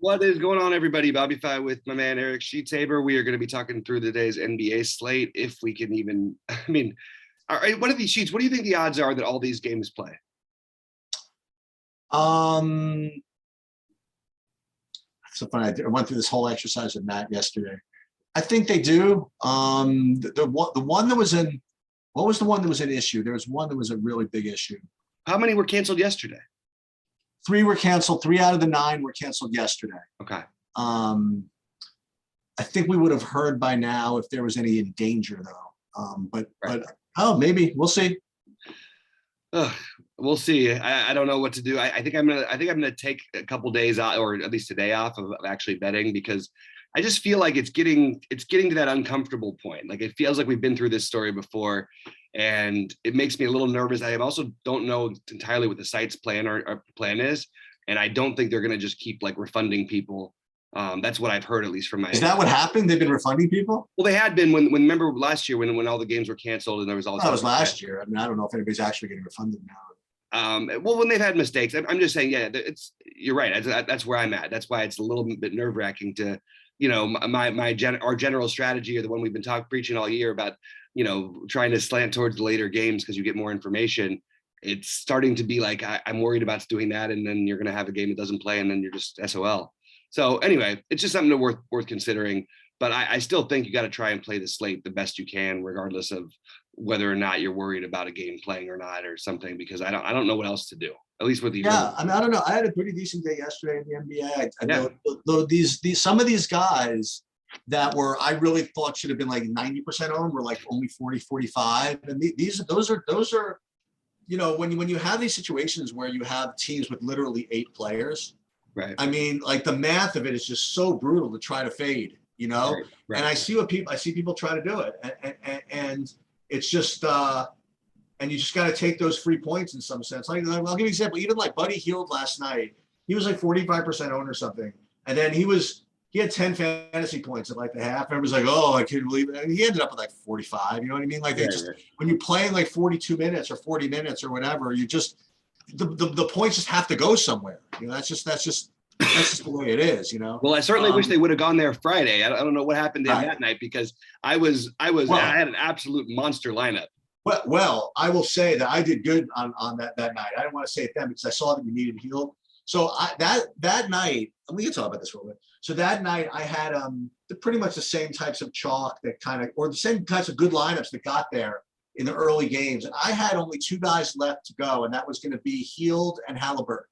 What is going on, everybody? Bobby Fi with my man Eric Sheetsaber. We are going to be talking through today's NBA slate, if we can even. I mean, all right, what are these sheets? What do you think the odds are that all these games play? So funny. I went through this whole exercise with Matt yesterday. I think they do. The one that was in, what was the one that was an issue? There was one that was a really big issue. How many were canceled yesterday? 3 were canceled. 3 out of the 9 were canceled yesterday. Okay. I think we would have heard by now if there was any in danger, though. But maybe we'll see. We'll see. I don't know what to do. I think I'm gonna take a couple days out, or at least a day off of actually betting, because I just feel like it's getting to that uncomfortable point. Like, it feels like we've been through this story before, and it makes me a little nervous. I also don't know entirely what the site's plan or plan is, and I don't think they're gonna just keep like refunding people. That's what I've heard, at least from my. Is that what happened? They've been refunding people? Well, they had been when remember last year when all the games were canceled and there was all. That was last year. I mean, I don't know if anybody's actually getting refunded now. Well, when they've had mistakes, I'm just saying, yeah, you're right. That's where I'm at. That's why it's a little bit nerve wracking to, our general strategy, or the one we've been preaching all year about, trying to slant towards the later games because you get more information. It's starting to be like, I'm worried about doing that. And then you're going to have a game that doesn't play, and then you're just SOL. So anyway, it's just something worth considering. But I still think you got to try and play the slate the best you can, regardless of whether or not you're worried about a game playing or not, or something, because I don't know what else to do, at least with these. Yeah, I mean, I don't know. I had a pretty decent day yesterday in the NBA. I know these some of these guys that I really thought should have been like 90% owned were like only 40, 45. And those are, when you have these situations where you have teams with literally 8 players, right? I mean, like, the math of it is just so brutal to try to fade, Right. And I see people try to do it, and it's just and you just got to take those free points in some sense. Like, I'll give you an example. Even like Buddy Hield last night, he was like 45% owned or something, and then he had 10 fantasy points at like the half. Everyone's like, "Oh, I can't believe it." And he ended up with like 45. You know what I mean? Like, when you're playing like 42 minutes or 40 minutes or whatever, you just the points just have to go somewhere. That's just the way it is. Well, I certainly wish they would have gone there Friday. I don't know what happened in that night, because I had an absolute monster lineup. Well, I will say that I did good on that night. I didn't want to say it then because I saw that you needed Hield. So that night, and we can talk about this real bit. So that night I had pretty much the same types of chalk or the same types of good lineups that got there in the early games. And I had only 2 guys left to go, and that was going to be Hield and Halliburton.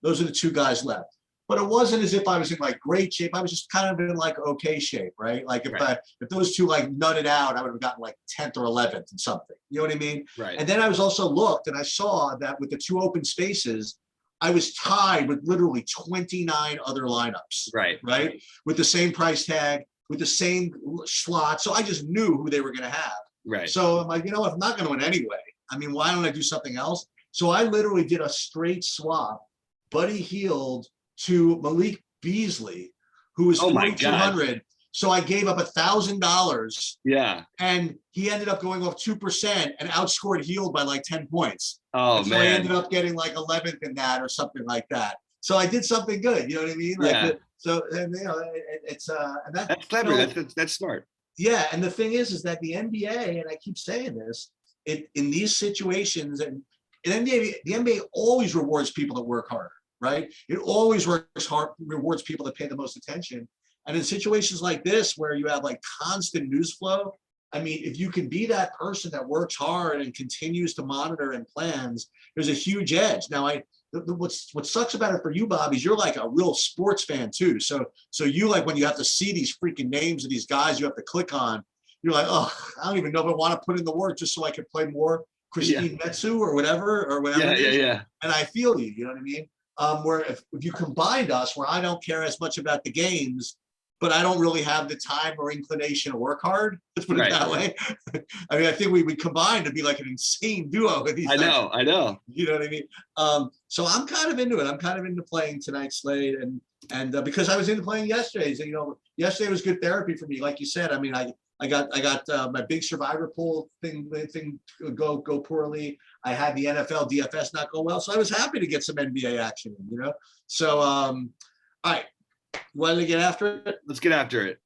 Those are the 2 guys left. But it wasn't as if I was in like great shape. I was just kind of in like okay shape, right? Like if those 2 like nutted out, I would have gotten like 10th or 11th and something. You know what I mean? Right. And then I was also looked, and I saw that with the 2 open spaces, I was tied with literally 29 other lineups. Right. With the same price tag, with the same slot. So I just knew who they were going to have. Right. So I'm like, if I'm not going to win anyway, I mean, why don't I do something else? So I literally did a straight swap, Buddy Hield to Malik Beasley, who was 4,200. So I gave up $1,000. Yeah. And he ended up going off 2% and outscored Hield by like 10 points. Oh, so I ended up getting like 11th in that or something like that. So I did something good. You know what I mean? Like, so, and it's and that's clever. That's smart. Yeah. And the thing is that the NBA, and I keep saying this, in these situations, and in the NBA always rewards people that work harder. Right? It always rewards people that pay the most attention. And in situations like this, where you have like constant news flow, I mean, if you can be that person that works hard and continues to monitor and plans, there's a huge edge. Now, what sucks about it for you, Bob, is you're like a real sports fan too. So you, like, when you have to see these freaking names of these guys you have to click on, you're like, oh, I don't even know if I want to put in the work just so I can play more Christine Metsu or whatever. Yeah. And I feel you. You know what I mean? Where if you combined us, where I don't care as much about the games, but I don't really have the time or inclination to work hard. Let's put it that way. I mean, I think we combine to be like an insane duo with these. I know. You know what I mean? So I'm kind of into it. I'm kind of into playing tonight's slate, and because I was into playing yesterday. So, yesterday was good therapy for me. Like you said, I mean, I got my big survivor pool thing go poorly. I had the NFL DFS not go well, so I was happy to get some NBA action in. So all right, Want to get after it? Let's get after it.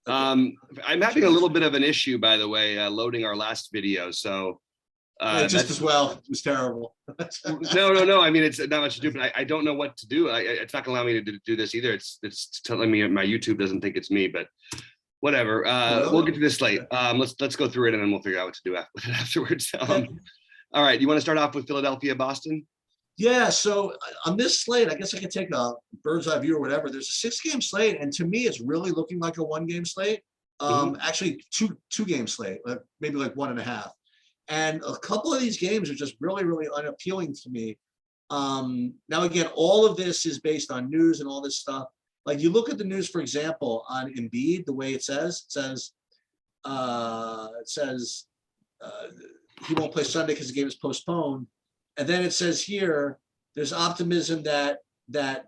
Okay. I'm having a little bit of an issue, by the way, loading our last video. So Just as well. It was terrible. no. I mean, it's not much to do, but I don't know what to do. It's not gonna allow me to do this either. It's telling me my YouTube doesn't think it's me, but whatever. We'll get to this late. Let's go through it and then we'll figure out what to do afterwards. All right, you want to start off with Philadelphia, Boston? Yeah, so on this slate, I guess I could take a bird's eye view or whatever. There's a 6-game slate, and to me, it's really looking like a 1-game slate. Actually, two-game slate, maybe like 1.5. And a couple of these games are just really, really unappealing to me. Now, again, all of this is based on news and all this stuff. Like you look at the news, for example, on Embiid, the way it says he won't play Sunday because the game is postponed. And then it says here, there's optimism that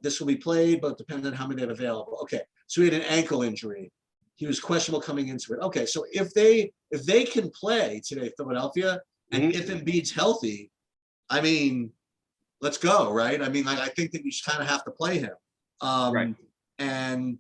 this will be played, but depends on how many they have available. Okay, so he had an ankle injury. He was questionable coming into it. Okay, so if they can play today, Philadelphia, and if Embiid's healthy, I mean, let's go, right? I mean, I think that you just kind of have to play him. Right. And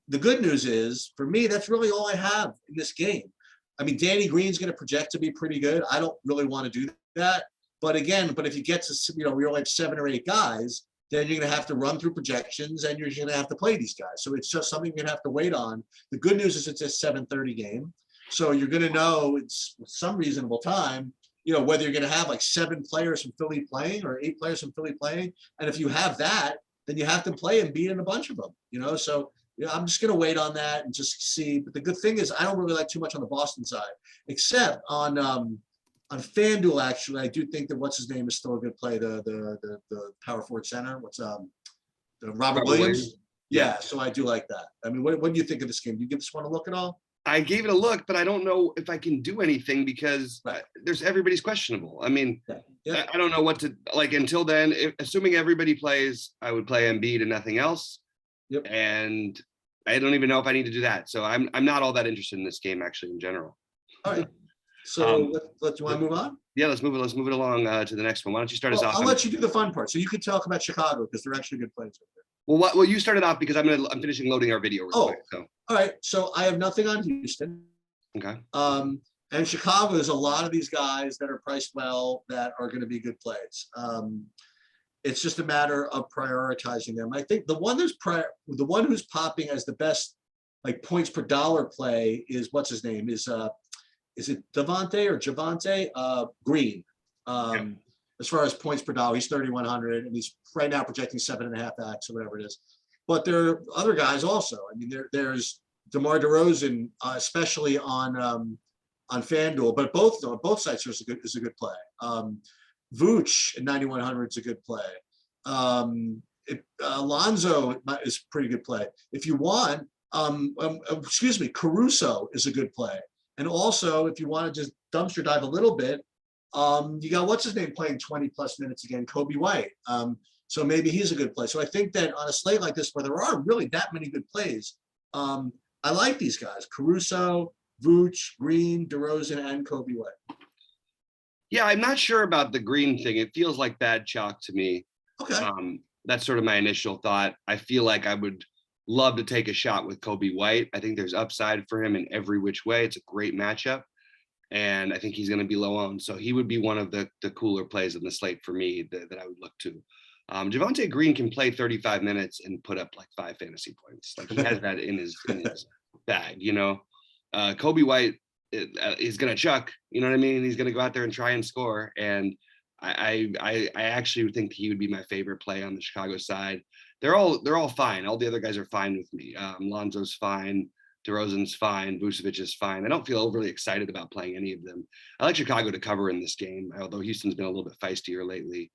the good news is, for me, that's really all I have in this game. I mean, Danny Green's going to project to be pretty good. I don't really want to do that. But again, if you get to, we only have 7 or 8 guys, then you're going to have to run through projections and you're going to have to play these guys. So it's just something you're going to have to wait on. The good news is it's a 7:30 game. So you're going to know it's some reasonable time, whether you're going to have like 7 players from Philly playing or 8 players from Philly playing. And if you have that, then you have to play and beat in a bunch of them, So I'm just going to wait on that and just see. But the good thing is I don't really like too much on the Boston side, except on FanDuel. Actually, I do think that what's his name is still a good play. The power forward center. What's the Robert Williams? Yeah, so I do like that. I mean, what do you think of this game? Do you give this one a look at all? I gave it a look, but I don't know if I can do anything because everybody's questionable. I mean, I don't know what to like until then. Assuming everybody plays, I would play Embiid and nothing else. Yep. And I don't even know if I need to do that. So I'm not all that interested in this game actually in general. All right. So let's want to move on? Yeah, let's move it along to the next one. Why don't you start us off? I'll let you do the fun part. So you can talk about Chicago because they're actually good plays over there. Well, you started off because I'm finishing loading our video real quick. So. All right. So I have nothing on Houston. Okay. And Chicago, there's a lot of these guys that are priced well that are going to be good plays. It's just a matter of prioritizing them. I think the one who's popping as the best like points per dollar play is what's his name is it Devontae or Javonte Green? As far as points per dollar, he's 3,100 and he's right now projecting 7.5x or whatever it is. But there are other guys also. I mean, there's DeMar DeRozan, especially on FanDuel, but both sites is a good play. Vooch at 9,100 is a good play. Alonzo is a pretty good play. If you want, Caruso is a good play. And also, if you want to just dumpster dive a little bit, you got what's his name playing 20 plus minutes again, Kobe White. So maybe he's a good play. So I think that on a slate like this, where there are really that many good plays, I like these guys: Caruso, Vooch, Green, DeRozan, and Kobe White. Yeah, I'm not sure about the Green thing. It feels like bad chalk to me. Okay. That's sort of my initial thought. I feel like I would love to take a shot with Kobe White. I think there's upside for him in every which way. It's a great matchup. And I think he's going to be low owned. So he would be one of the cooler plays in the slate for me that I would look to. Javonte Green can play 35 minutes and put up like 5 fantasy points. Like he has that in his bag, Kobe White is going to chuck, you know what I mean? He's going to go out there and try and score. And I actually think he would be my favorite play on the Chicago side. They're all fine. All the other guys are fine with me. Lonzo's fine. DeRozan's fine. Vucevic is fine. I don't feel overly excited about playing any of them. I like Chicago to cover in this game, although Houston's been a little bit feistier lately.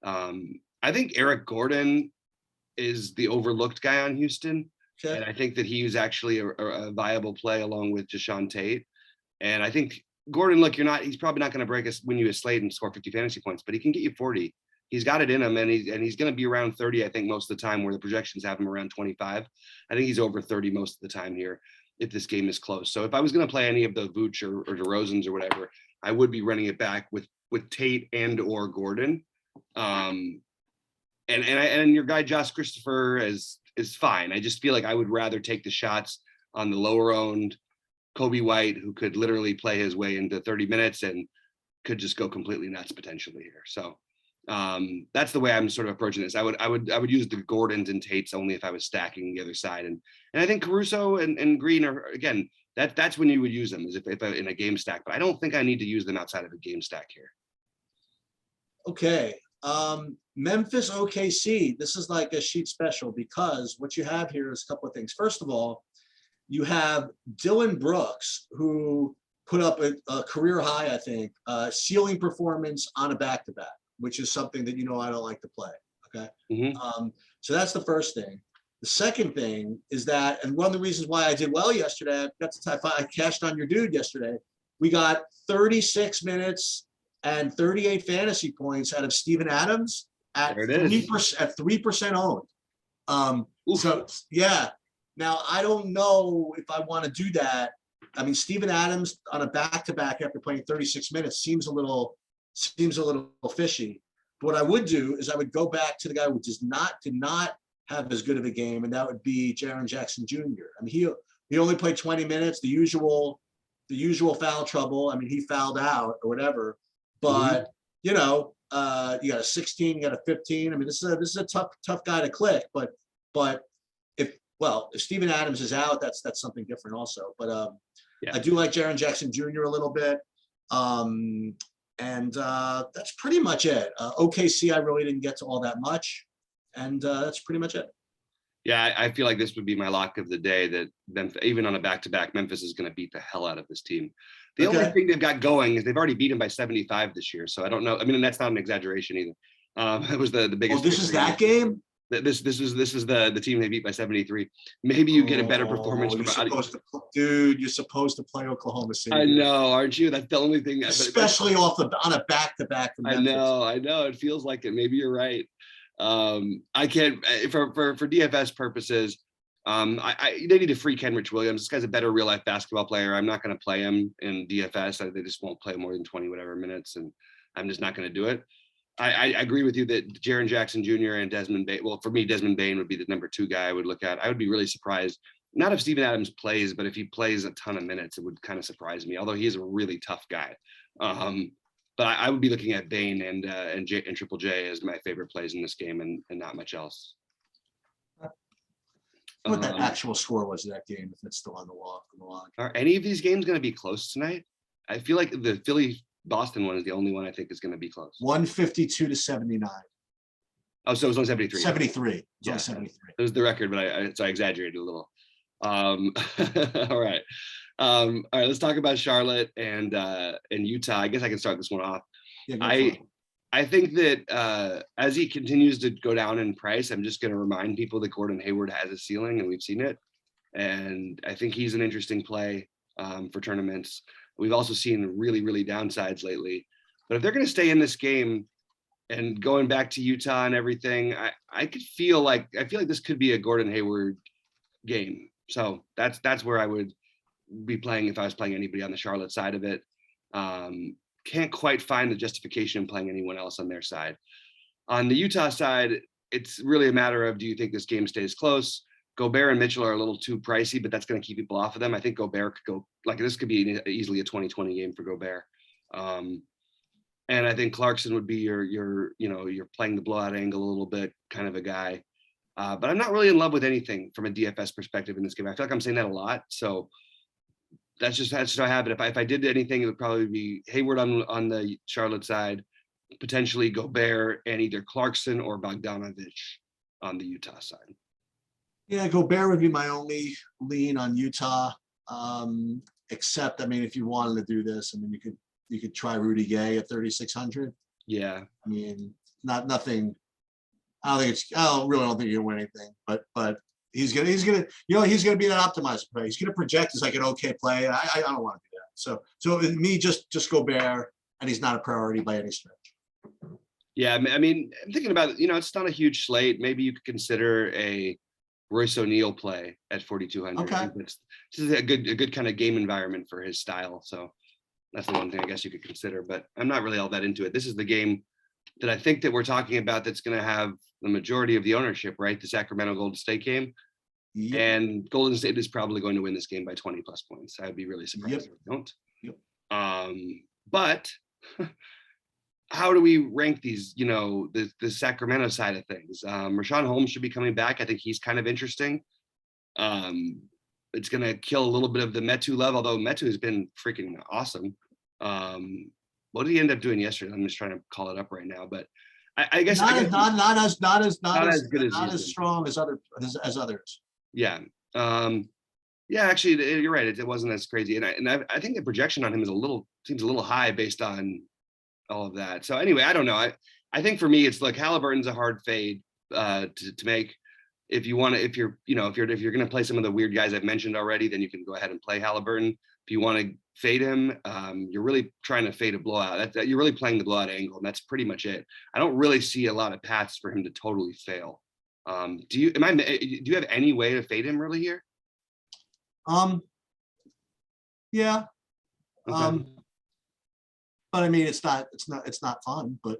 I think Eric Gordon is the overlooked guy on Houston. Okay. And I think that he was actually a viable play along with Jae'Sean Tate. And I think Gordon, look, he's probably not going to win you a slate and score 50 fantasy points, but he can get you 40. He's got it in him, and he's going to be around 30, I think, most of the time, where the projections have him around 25. I think he's over 30 most of the time here if this game is close. So if I was going to play any of the Vooch or DeRozans or whatever, I would be running it back with Tate and or Gordon. and your guy Josh Christopher is fine. I just feel like I would rather take the shots on the lower owned Kobe White, who could literally play his way into 30 minutes and could just go completely nuts potentially here. So that's the way I'm sort of approaching this. I would use the Gordons and Tates only if I was stacking the other side, and I think Caruso and Green are, again, that's when you would use them, is if in a game stack. But I don't think I need to use them outside of a game stack here. Okay. Memphis OKC. This is like a sheet special because what you have here is a couple of things. First of all, you have Dylan Brooks, who put up a career high, I think, ceiling performance on a back-to-back, which is something that, I don't like to play. Okay. Mm-hmm. So that's the first thing. The second thing is that, and one of the reasons why I did well yesterday, I cashed on your dude yesterday. We got 36 minutes and 38 fantasy points out of Steven Adams at 3% owned. So yeah. Now I don't know if I want to do that. I mean, Steven Adams on a back-to-back after playing 36 minutes seems a little fishy. But what I would do is I would go back to the guy who did not have as good of a game, and that would be Jaren Jackson Jr. I mean, he only played 20 minutes, the usual foul trouble. I mean, he fouled out or whatever. But you got a 16, you got a 15. I mean, this is a tough guy to click. But if Steven Adams is out, that's something different also. But I do like Jaren Jackson Jr. a little bit. And that's pretty much it. OKC, I really didn't get to all that much. And that's pretty much it. Yeah, I feel like this would be my lock of the day, that Memphis, even on a back-to-back, Memphis is going to beat the hell out of this team. The only thing they've got going is they've already beat them by 75 this year. So I don't know. I mean, and that's not an exaggeration either. It was the biggest. Oh, this is that game? This is the team they beat by 73. Maybe you get a better performance from you're supposed to play Oklahoma City. I know, aren't you? That's the only thing. Especially on a back-to-back. I know. It feels like it. Maybe you're right. I can't for DFS purposes. They need to free Kenrich Williams. This guy's a better real life basketball player. I'm not going to play him in DFS. They just won't play more than 20 whatever minutes, and I'm just not going to do it. I agree with you that Jaren Jackson Jr. and Desmond Bane. Well, for me, Desmond Bane would be the number 2 guy I would look at. I would be really surprised, not if Steven Adams plays, but if he plays a ton of minutes, it would kind of surprise me. Although he is a really tough guy. But I would be looking at Bane and Triple J as my favorite plays in this game, and not much else. What that actual score was of that game, if it's still on the log. Are any of these games going to be close tonight? I feel like the Philly-Boston one is the only one I think is going to be close. 152-79. Oh, so it was 173. 73. Yeah, 73. It was the record, but I exaggerated a little. All right. All right, let's talk about Charlotte and Utah. I guess I can start this one off. Yeah, I think that as he continues to go down in price, I'm just going to remind people that Gordon Hayward has a ceiling, and we've seen it. And I think he's an interesting play for tournaments. We've also seen really, really downsides lately. But if they're going to stay in this game and going back to Utah and everything, I feel like this could be a Gordon Hayward game. So that's where I would be playing if I was playing anybody on the Charlotte side of it. Can't quite find the justification in playing anyone else on their side. On the Utah side, it's really a matter of, do you think this game stays close? Gobert and Mitchell are a little too pricey, but that's going to keep people off of them. I think Gobert could go, this could be easily a 20-20 game for Gobert. And I think Clarkson would be you're playing the blowout angle a little bit kind of a guy. But I'm not really in love with anything from a DFS perspective in this game. I feel like I'm saying that a lot. So that's just how I have it. If I did anything, it would probably be Hayward on the Charlotte side, potentially Gobert, and either Clarkson or Bogdanovich on the Utah side. Yeah, Gobert would be my only lean on Utah. Except, if you wanted to do this, you could try Rudy Gay at 3,600. Yeah. Nothing. I don't think you can win anything, but he's gonna be that optimized play. He's gonna project as like an okay play. I don't want to do that. So me, just Gobert, and he's not a priority by any stretch. Yeah, I'm thinking about it. It's not a huge slate. Maybe you could consider a Royce O'Neal play at 4,200. Okay. This is a good kind of game environment for his style. So that's the one thing I guess you could consider. But I'm not really all that into it. This is the game that I think that we're talking about that's going to have the majority of the ownership, right? The Sacramento Golden State game. Yep. And Golden State is probably going to win this game by 20 plus points. I'd be really surprised if they don't. Yep. But how do we rank these, the Sacramento side of things? Rashawn Holmes should be coming back. I think he's kind of interesting. It's going to kill a little bit of the Metu love, although Metu has been freaking awesome. What did he end up doing yesterday? I'm just trying to call it up right now, but I guess not as good as strong as others. Yeah. Yeah, actually, you're right. It wasn't as crazy, and I think the projection on him seems a little high based on all of that. So anyway, I don't know. I think for me, it's like Halliburton's a hard fade to make. If you're going to play some of the weird guys I've mentioned already, then you can go ahead and play Halliburton. If you want to fade him, you're really trying to fade a blowout. You're really playing the blowout angle, and that's pretty much it. I don't really see a lot of paths for him to totally fail. Do you have any way to fade him really here? Yeah. Okay. But I mean, it's not fun, but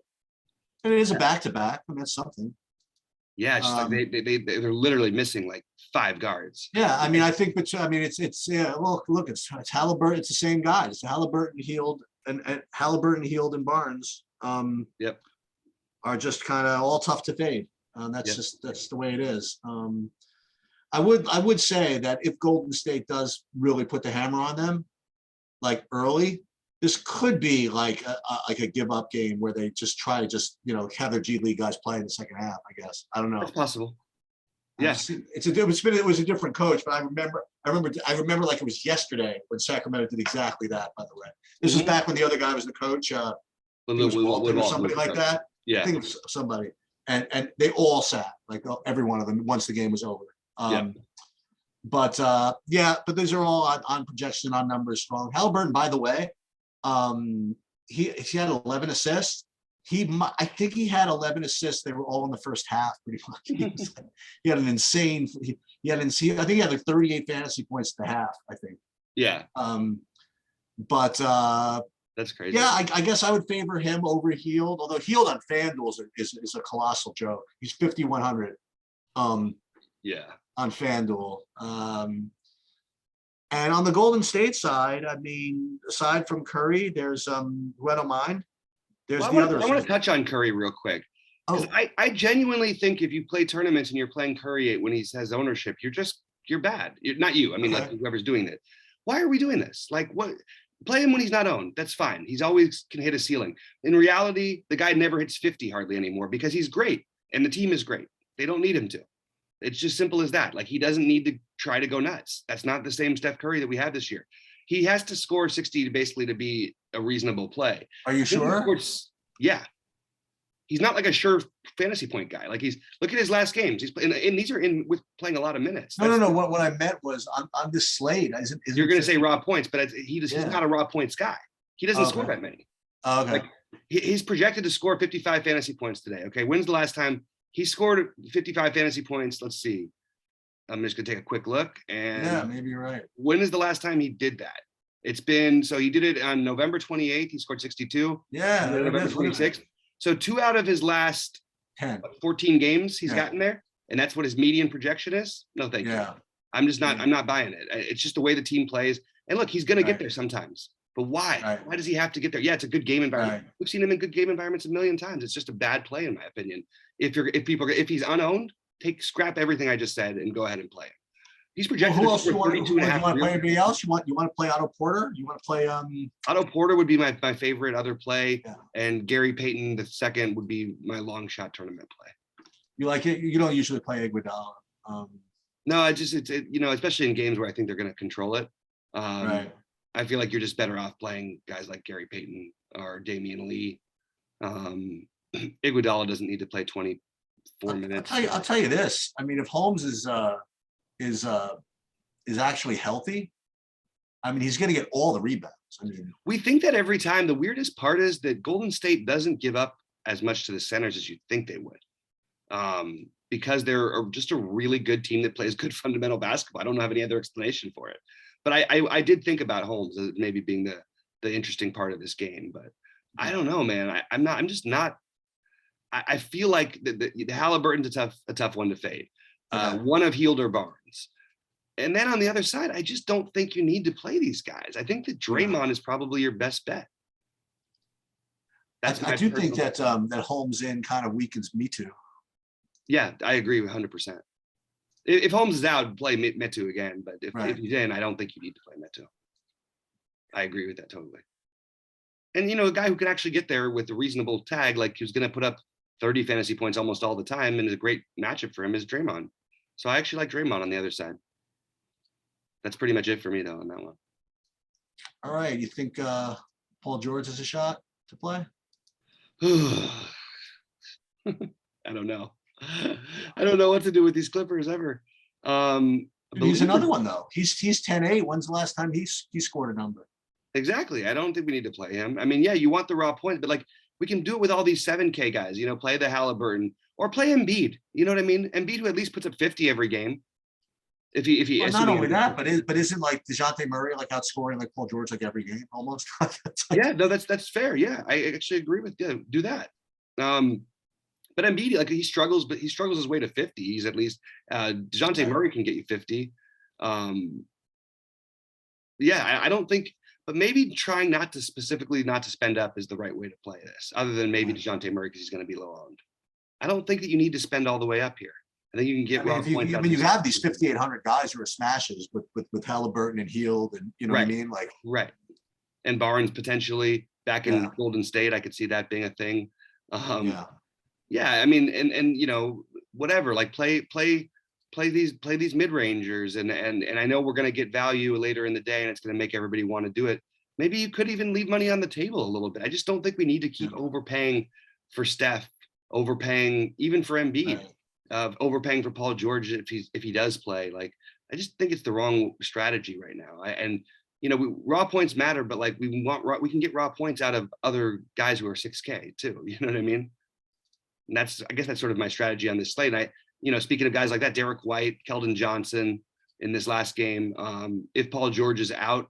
it is a back-to-back, and that's something. Yeah, it's just like they're literally missing like 5 guards. Yeah, I mean, I think, but I mean, it's yeah. Well, look, it's Halliburton. It's the same guys. It's Halliburton, Hield, and Barnes. Yep. Are just kind of all tough to fade. That's the way it is. I would say that if Golden State does really put the hammer on them, like early, this could be like a give up game where they just try to have their G League guys play in the second half. I guess I don't know. It's possible. Yeah, it was a different coach, but I remember like it was yesterday when Sacramento did exactly that. By the way, this was back when the other guy was the coach. Walton or somebody like that. Yeah, I think it was somebody, and they all sat, like every one of them, once the game was over. But these are all on projection, on numbers strong. Halliburton, by the way, he had 11 assists. I think he had 11 assists. They were all in the first half, pretty much. He had an insane. I think he had like 38 fantasy points at the half. I think. Yeah. That's crazy. Yeah, I guess I would favor him over Hield, although Hield on FanDuel is a colossal joke. He's 5,100. Yeah. On FanDuel. And on the Golden State side, I mean, aside from Curry, there's who I don't mind. There's I want to touch on Curry real quick. Because I genuinely think if you play tournaments and you're playing Curry when he has ownership, you're bad. Not you. I mean, like whoever's doing it. Why are we doing this? Like, what? Play him when he's not owned. That's fine. He's always can hit a ceiling. In reality, the guy never hits 50 hardly anymore because he's great and the team is great. They don't need him to. It's just simple as that. Like, he doesn't need to try to go nuts. That's not the same Steph Curry that we have this year. He has to score 60 to be a reasonable play. Are you sure? Yeah. He's not like a sure fantasy point guy. Like, look at his last games. He's playing, and these are with playing a lot of minutes. No. What I meant was on this slate. You're going to say raw points, but he's not a raw points guy. He doesn't score that many. Okay. Like, he's projected to score 55 fantasy points today. Okay. When's the last time he scored 55 fantasy points? Let's see. I'm just going to take a quick look. And yeah, maybe you're right. When is the last time he did that? It's been, so he did it on November 28th. He scored 62. Yeah. November 26th. So 2 out of his last 14 games he's gotten there. And that's what his median projection is. No, thank you. I'm just not, I'm not buying it. It's just the way the team plays. And look, he's going to get there sometimes. But why? Why does he have to get there? Yeah, it's a good game environment. We've seen him in good game environments a million times. It's just a bad play, in my opinion. If he's unowned, scrap everything I just said and go ahead and play him. He's projected. Who else you want? You want to play anybody else? You want to play Otto Porter? You want to play Otto Porter would be my favorite other play, and Gary Payton II would be my long shot tournament play. You like it? You don't usually play Iguodala. No, it's especially in games where I think they're going to control it. I feel like you're just better off playing guys like Gary Payton or Damian Lee. Iguodala doesn't need to play 24 minutes. I'll tell you this. I mean, if Holmes is actually healthy, I mean, he's going to get all the rebounds. I mean, we think that every time. The weirdest part is that Golden State doesn't give up as much to the centers as you'd think they would, because they're just a really good team that plays good fundamental basketball. I don't have any other explanation for it, but I did think about Holmes as maybe being the interesting part of this game, but I don't know, man. I'm just not. I feel like the Halliburton's a tough one to fade. Okay. One of Hield or Barnes. And then on the other side, I just don't think you need to play these guys. I think that Draymond is probably your best bet. That's I my do think personal- that that Holmes in kind of weakens me too. Yeah, I agree 100%. If Holmes is out, play Metu again. But if Right. he's in, I don't think you need to play Metu. I agree with that totally. And, you know, a guy who can actually get there with a reasonable tag, like who's going to put up 30 fantasy points almost all the time and is a great matchup for him is Draymond. So I actually like Draymond on the other side. That's pretty much it for me, though, on that one. All right. You think Paul George has a shot to play? I don't know. I don't know what to do with these Clippers ever. Dude, he's another one though. He's 10-8. When's the last time he scored a number? Exactly. I don't think we need to play him. I mean, yeah, you want the raw points, but like we can do it with all these 7K guys, you know, play the Halliburton or play Embiid. You know what I mean? Embiid who at least puts up 50 every game. If he Well, not only that, but isn't like DeJounte Murray like outscoring like Paul George like every game almost? Yeah, no, that's fair. Yeah, I actually agree with you. Do that. But Embiid, like he struggles, but he struggles his way to 50. He's at least DeJounte Murray can get you 50. Yeah, I don't think, but maybe trying not to spend up is the right way to play this, other than maybe DeJounte Murray because he's going to be low owned. I don't think that you need to spend all the way up here. I think you can get raw points. I mean, you have these 5,800 guys who are smashes with Halliburton and Hield, and you know what I mean, like right. And Barnes potentially back in Golden State, I could see that being a thing. Yeah, I mean, and you know, whatever, like play these mid-rangers, and I know we're going to get value later in the day, and it's going to make everybody want to do it. Maybe you could even leave money on the table a little bit. I just don't think we need to keep overpaying for Steph, overpaying even for Embiid, overpaying for Paul George if he does play. Like, I just think it's the wrong strategy right now. And you know, raw points matter, but like we can get raw points out of other guys who are 6K too. You know what I mean? And I guess that's sort of my strategy on this slate. And you know, speaking of guys like that, Derek White, Keldon Johnson in this last game. If Paul George is out,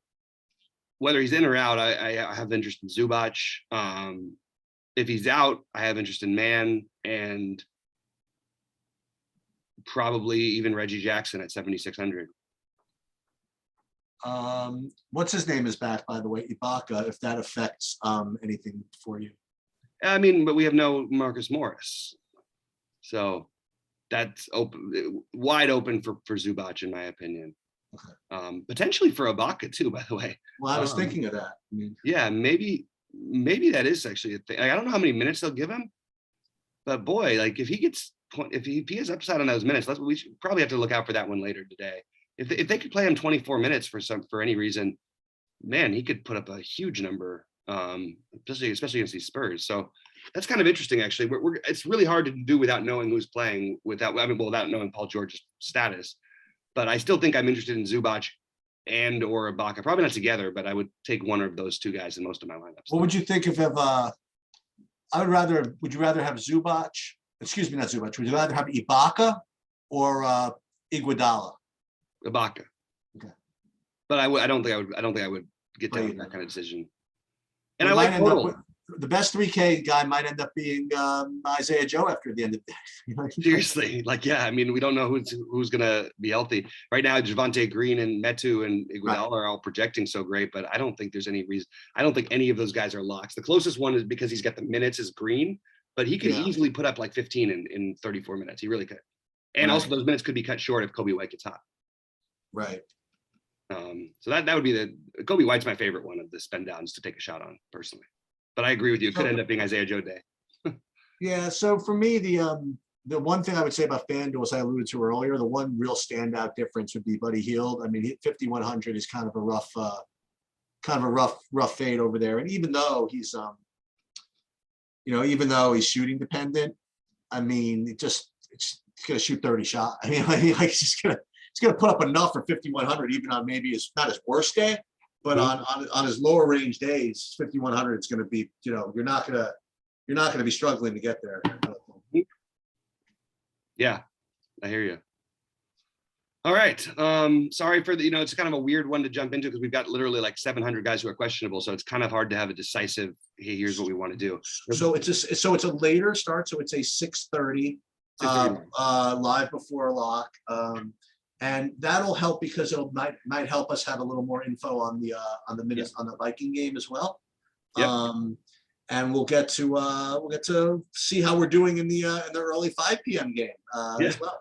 whether he's in or out, I have interest in Zubac. If he's out, I have interest in Mann and probably even Reggie Jackson at 7,600. What's his name is back, by the way, Ibaka, if that affects anything for you. I mean, but we have no Marcus Morris. So that's wide open for Zubac, in my opinion. Okay. Potentially for Ibaka too, by the way. Well, I was thinking of that. I mean, yeah, maybe that is actually a thing. I don't know how many minutes they'll give him, but boy, like if he has upside on those minutes, we should probably have to look out for that one later today. If they could play him 24 minutes for any reason, man, he could put up a huge number, especially against these Spurs. So that's kind of interesting, actually. It's really hard to do without knowing who's playing, without knowing Paul George's status. But I still think I'm interested in Zubac and or Ibaka. Probably not together, but I would take one of those two guys in most of my lineups. What would you think if would you rather have Zubac? Excuse me, not Zubac. Would you rather have Ibaka or Iguodala? Ibaka. Okay. But I don't think I would get down to that kind of decision. And I like total. The best 3K guy might end up being Isaiah Joe after the end of the day. Seriously, like, yeah, I mean, we don't know who's going to be healthy. Right now, Javonte Green and Metu and Iguodala are all projecting so great, but I don't think there's any reason. I don't think any of those guys are locks. The closest one is because he's got the minutes is Green, but he could easily put up like 15 in 34 minutes. He really could. And also those minutes could be cut short if Kobe White gets hot. Right. So that would be Kobe White's my favorite one of the spend downs to take a shot on personally. But I agree with you. It could end up being Isaiah Joe Day. Yeah. So for me, the one thing I would say about FanDuel, as I alluded to earlier, the one real standout difference would be Buddy Hield. I mean, 5,100 is kind of a rough fade over there. And even though he's, even though he's shooting dependent, I mean, it's going to shoot 30 shots. I mean, like he's going to put up enough for 5,100, even on maybe not his worst day. But on his lower range days, 5,100 it's going to be, you're not going to be struggling to get there. Yeah, I hear you. All right. Sorry for the, it's kind of a weird one to jump into because we've got literally like 700 guys who are questionable. So it's kind of hard to have a decisive, hey, here's what we want to do. So it's a later start, so it's a 6:30 live before lock. And that'll help because it might help us have a little more info on the minutes on the Viking game as well. Yep. And we'll get to see how we're doing in the early 5 p.m. game as well.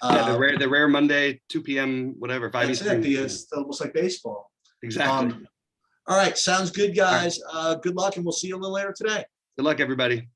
Yeah, the rare Monday 2 p.m. whatever 5 Eastern. It's almost like baseball. Exactly. All right, sounds good, guys. Good luck, and we'll see you a little later today. Good luck, everybody.